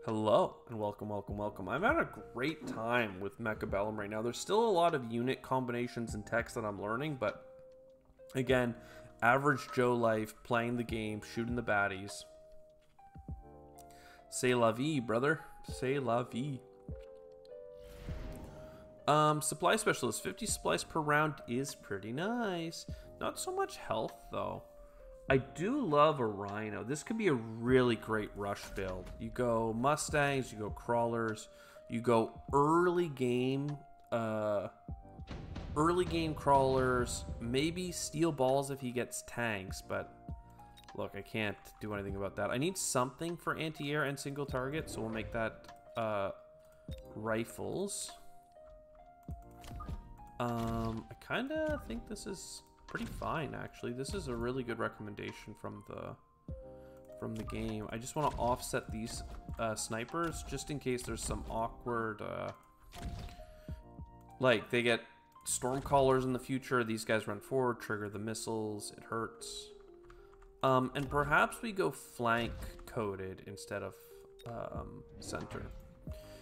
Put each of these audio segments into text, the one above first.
Hello and welcome, welcome, welcome. I'm having a great time with Mechabellum right now. There's still a lot of unit combinations and text that I'm learning, but again, average Joe life, playing the game, shooting the baddies. C'est la vie, brother. C'est la vie. Supply specialist, 50 supplies per round is pretty nice. Not so much health though. I do love a rhino. This could be a really great rush build. You go Mustangs, you go crawlers, you go early game crawlers, maybe steel balls if he gets tanks, but look, I can't do anything about that. I need something for anti-air and single target, so we'll make that rifles. I kind of think this is pretty fine, actually. This is a really good recommendation from the game. I just want to offset these snipers just in case there's some awkward like they get storm callers in the future. These guys run forward, trigger the missiles, it hurts. And perhaps we go flank coded instead of center.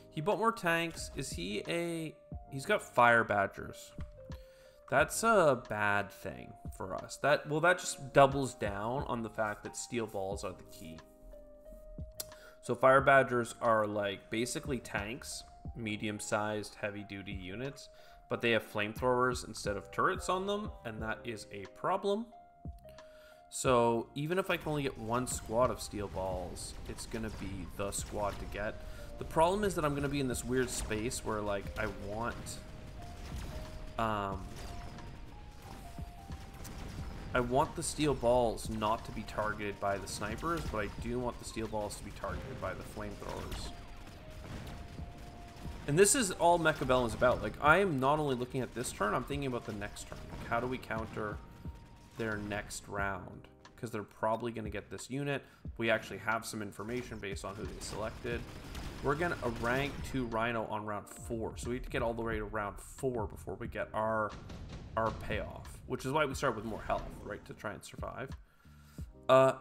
He bought more tanks. Is he a... He's got fire badgers. That's a bad thing for us. That just doubles down on the fact that steel balls are the key. So fire badgers are like basically tanks, medium-sized, heavy-duty units, but they have flamethrowers instead of turrets on them, and that is a problem. So even if I can only get one squad of steel balls, it's gonna be the squad to get. The problem is that I'm gonna be in this weird space where like I want the steel balls not to be targeted by the snipers, but I do want the steel balls to be targeted by the flamethrowers. And this is all Mechabellum is about. Like, I am not only looking at this turn, I'm thinking about the next turn. Like, how do we counter their next round? Because they're probably going to get this unit. We actually have some information based on who they selected. We're going to rank 2 Rhino on round 4. So we have to get all the way to round 4 before we get our payoff. Which is why we start with more health, right? To try and survive. I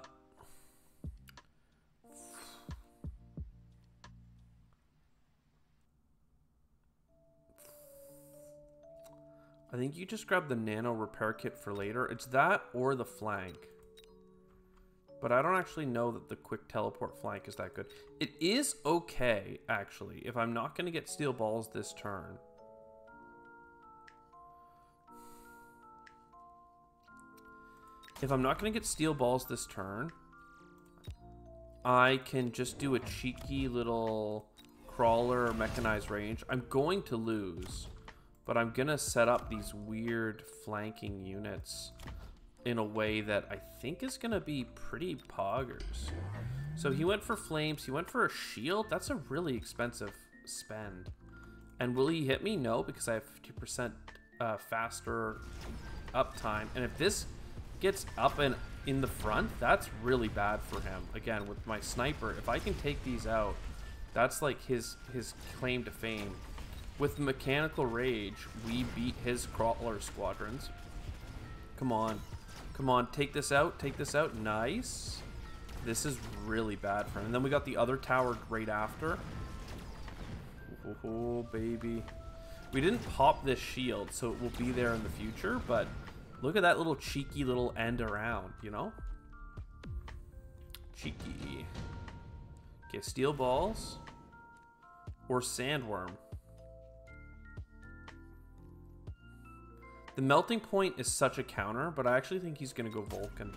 think you just grab the nano repair kit for later. It's that or the flank. But I don't actually know that the quick teleport flank is that good. It is okay, actually, if I'm not going to get steel balls this turn. If I'm not going to get steel balls this turn, I can just do a cheeky little crawler or mechanized range. I'm going to lose, but I'm going to set up these weird flanking units in a way that I think is going to be pretty poggers. So he went for flames. He went for a shield. That's a really expensive spend. And will he hit me? No, because I have 50% faster uptime. And if this gets up and in the front, that's really bad for him. Again, with my sniper, if I can take these out, that's like his claim to fame. With mechanical rage, we beat his crawler squadrons. Come on, come on, take this out, nice. This is really bad for him. And then we got the other tower right after. Oh baby, we didn't pop this shield, so it will be there in the future, but look at that little cheeky little end around, you know? Cheeky. Okay, steel balls or sandworm. The melting point is such a counter, but I actually think he's going to go Vulcan.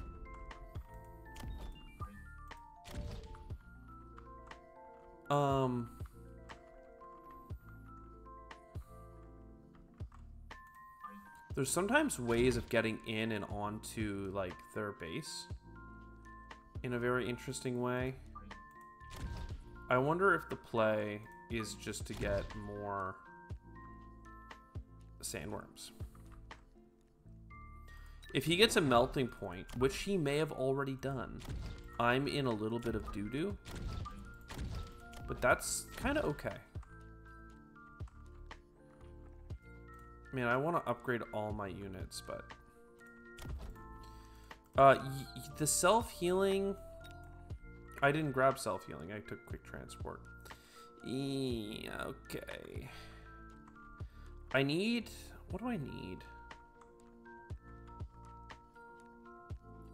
There's sometimes ways of getting in and onto like their base in a very interesting way. I wonder if the play is just to get more sandworms. If he gets a melting point, which he may have already done, I'm in a little bit of doo-doo. But that's kind of okay. Man, I want to upgrade all my units, but the self-healing, I didn't grab self-healing. I took quick transport. Okay. I need... What do I need?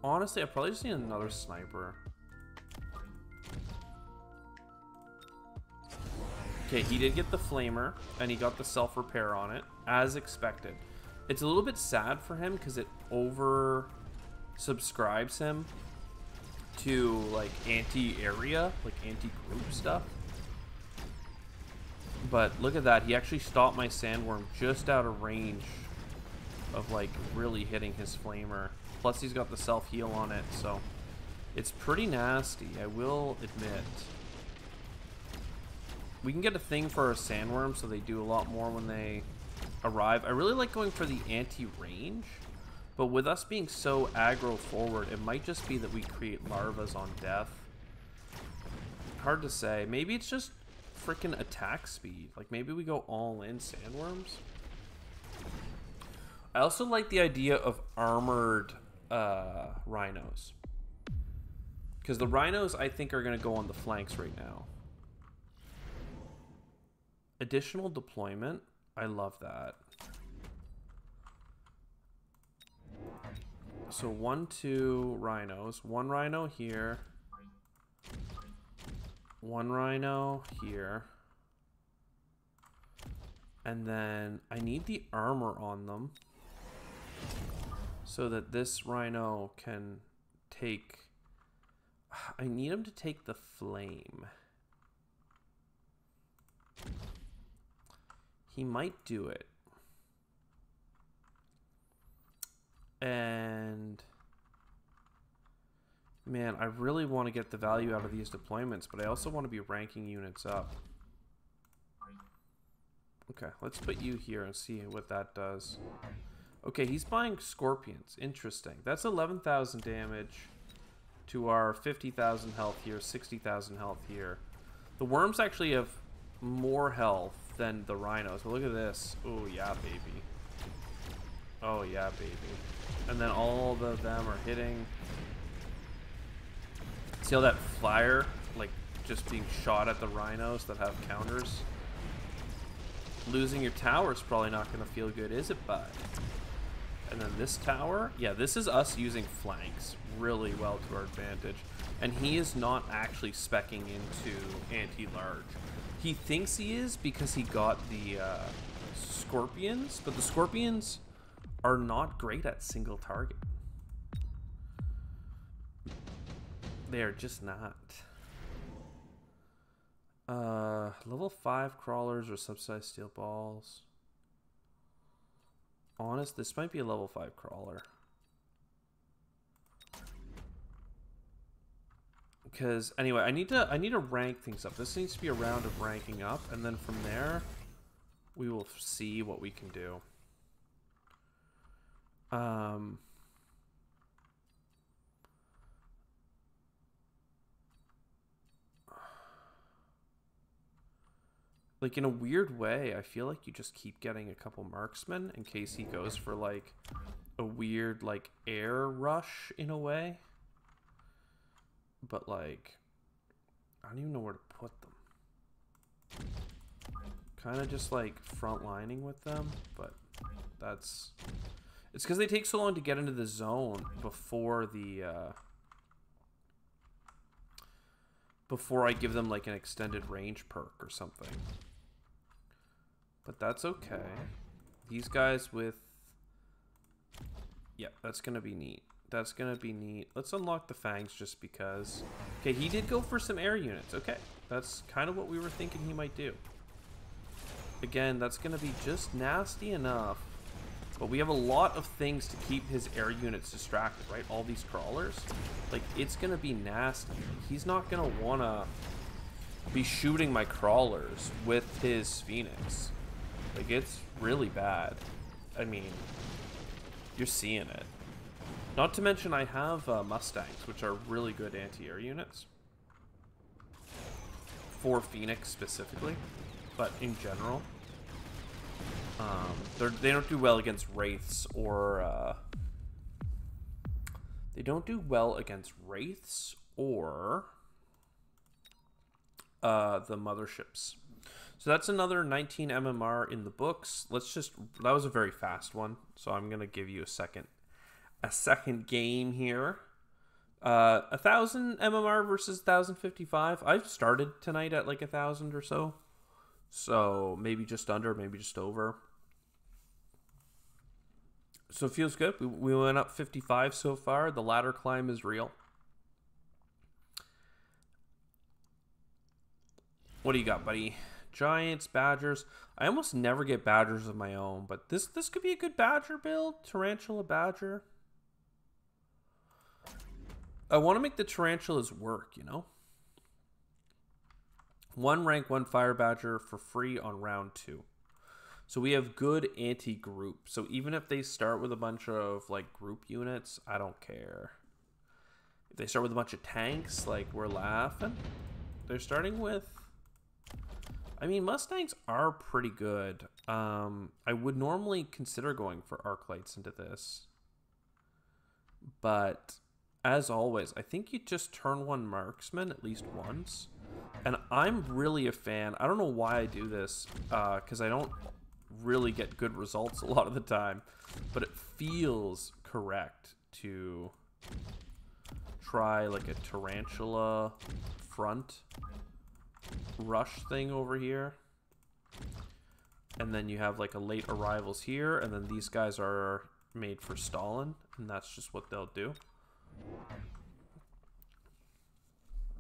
Honestly, I probably just need another sniper. Okay, he did get the flamer, and he got the self-repair on it, as expected. It's a little bit sad for him, because it over-subscribes him to, like, anti-area, like, anti-group stuff. But look at that, he actually stopped my sandworm just out of range of, like, really hitting his flamer. Plus, he's got the self-heal on it, so it's pretty nasty, I will admit. We can get a thing for our sandworm, so they do a lot more when they arrive. I really like going for the anti-range, but with us being so aggro forward, it might just be that we create larvas on death. Hard to say. Maybe it's just freaking attack speed. Like, maybe we go all in sandworms. I also like the idea of armored rhinos, because the rhinos, I think, are going to go on the flanks right now. Additional deployment. I love that. So 1, 2 rhinos. 1 rhino here. 1 rhino here. And then I need the armor on them so that this rhino can take... I need him to take the flame. He might do it. And man, I really want to get the value out of these deployments, but I also want to be ranking units up. Okay, let's put you here and see what that does. Okay, he's buying scorpions. Interesting. That's 11,000 damage to our 50,000 health here, 60,000 health here. The worms actually have more health than the rhinos. But look at this. Oh yeah, baby. Oh yeah, baby. And then all of them are hitting. See how that flyer, like, just being shot at the rhinos that have counters? Losing your tower is probably not going to feel good, is it, bud? And then this tower, yeah, this is us using flanks really well to our advantage. And he is not actually speccing into anti-large. He thinks he is because he got the scorpions, but the scorpions are not great at single target. They are just not. Level 5 crawlers or subsized steel balls. Honest, this might be a level 5 crawler. Because anyway, I need to rank things up. This needs to be a round of ranking up, and then from there we will see what we can do. Like, in a weird way, I feel like you just keep getting a couple marksmen in case he goes for, like, a weird, like, air rush in a way. But, like, I don't even know where to put them. Kind of just, like, front-lining with them, but that's... It's because they take so long to get into the zone before the, before I give them, like, an extended range perk or something. But that's okay. These guys with... Yeah, that's going to be neat. That's going to be neat. Let's unlock the fangs just because. Okay, he did go for some air units. Okay, that's kind of what we were thinking he might do. Again, that's going to be just nasty enough. But we have a lot of things to keep his air units distracted, right? All these crawlers. Like, it's going to be nasty. He's not going to want to be shooting my crawlers with his Phoenix. Like, it's really bad. I mean, you're seeing it. Not to mention I have Mustangs, which are really good anti-air units. For Phoenix specifically, but in general. They don't do well against Wraiths or... they don't do well against Wraiths or the motherships. So that's another 19 MMR in the books. That was a very fast one, so I'm gonna give you a second game here. 1,000 MMR versus 1,055. I've started tonight at like 1,000 or so. So maybe just under, maybe just over. So it feels good. We went up 55 so far. The ladder climb is real. What do you got, buddy? Giants, badgers. I almost never get badgers of my own, but this could be a good badger build. Tarantula badger. I want to make the tarantulas work, you know? 1 rank 1 fire badger for free on round 2. So we have good anti-group. So even if they start with a bunch of like group units, I don't care. If they start with a bunch of tanks, like we're laughing. They're starting with, I mean, Mustangs are pretty good. I would normally consider going for arc lights into this. But as always, I think you just turn 1 marksman at least once. And I'm really a fan. I don't know why I do this, because I don't really get good results a lot of the time. But it feels correct to try like a tarantula front rush thing over here. And then you have like a late arrivals here. And then these guys are made for Stalin. And that's just what they'll do.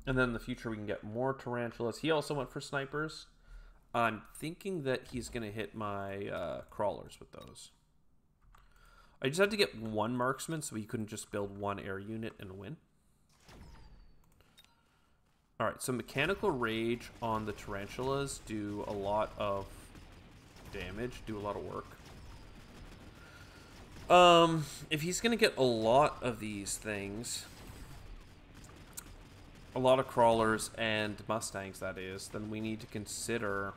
And then in the future we can get more tarantulas. He also went for snipers. I'm thinking that he's going to hit my crawlers with those. I just had to get 1 marksman so he couldn't just build 1 air unit and win. Alright, so mechanical rage on the tarantulas do a lot of damage, do a lot of work. If he's going to get a lot of these things, a lot of crawlers and Mustangs, that is, then we need to consider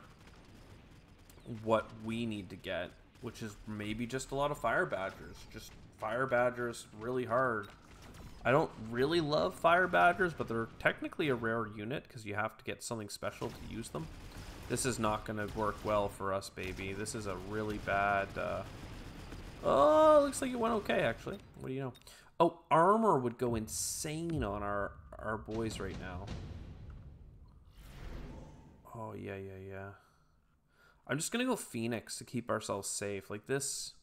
what we need to get, which is maybe just a lot of fire badgers. Just fire badgers really hard. I don't really love fire badgers, but they're technically a rare unit because you have to get something special to use them. This is not going to work well for us, baby. This is a really bad... Oh, looks like it went okay, actually. What do you know? Oh, armor would go insane on our boys right now. Oh, yeah. I'm just going to go Phoenix to keep ourselves safe. Like this...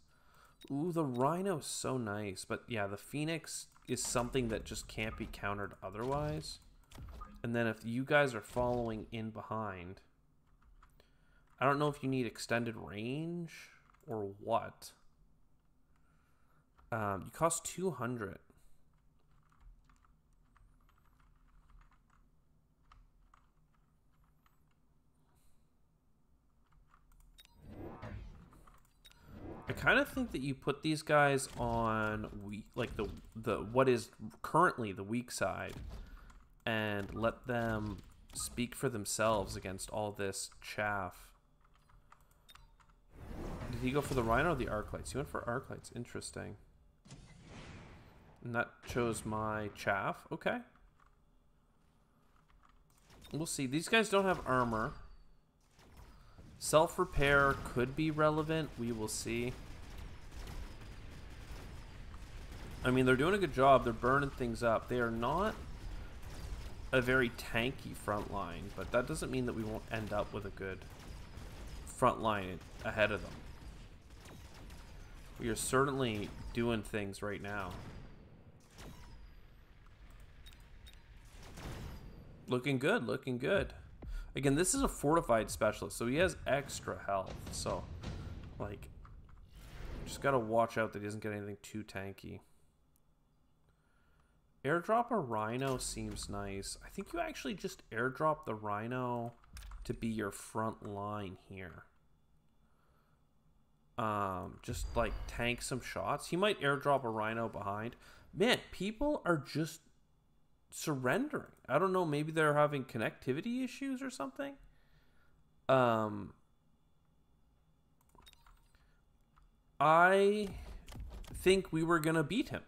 Ooh, the Rhino's so nice. But yeah, the Phoenix is something that just can't be countered otherwise. And then if you guys are following in behind... I don't know if you need extended range or what. You cost 200. I kind of think that you put these guys on like the what is currently the weak side, and let them speak for themselves against all this chaff. Did he go for the Rhino or the arc lights? He went for arc lights. Interesting. And that chose my chaff. Okay. We'll see. These guys don't have armor. Self-repair could be relevant. We will see. I mean, they're doing a good job. They're burning things up. They are not a very tanky front line, but that doesn't mean that we won't end up with a good front line ahead of them. We are certainly doing things right now. Looking good, looking good. Again, this is a fortified specialist, so he has extra health. So, like, just gotta watch out that he doesn't get anything too tanky. Airdrop a Rhino seems nice. I think you actually just airdrop the Rhino to be your front line here. Just like tank some shots. He might airdrop a Rhino behind. Man, people are just surrendering. I don't know, maybe they're having connectivity issues or something. I think we were gonna beat him.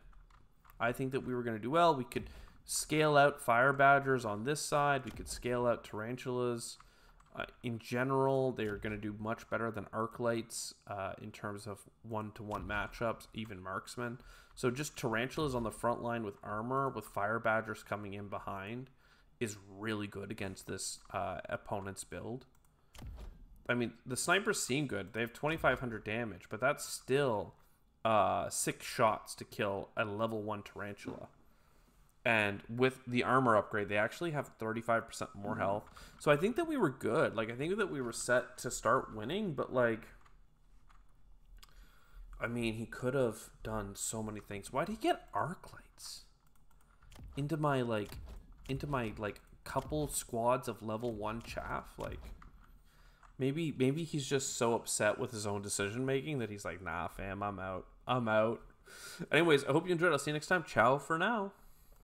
I think that we were gonna do well. We could scale out fire badgers on this side. We could scale out tarantulas. In general, they're going to do much better than arclights in terms of one-to-one matchups, even marksmen. So just tarantulas on the front line with armor, with fire badgers coming in behind, is really good against this opponent's build. I mean, the snipers seem good. They have 2,500 damage, but that's still 6 shots to kill a level 1 tarantula. And with the armor upgrade, they actually have 35% more health. So I think that we were good. Like, I think that we were set to start winning, but, like, I mean, he could have done so many things. Why did he get arc lights into my couple squads of level 1 chaff? Like, maybe he's just so upset with his own decision making that he's like, nah, fam, I'm out. Anyways, I hope you enjoyed. I'll see you next time. Ciao for now.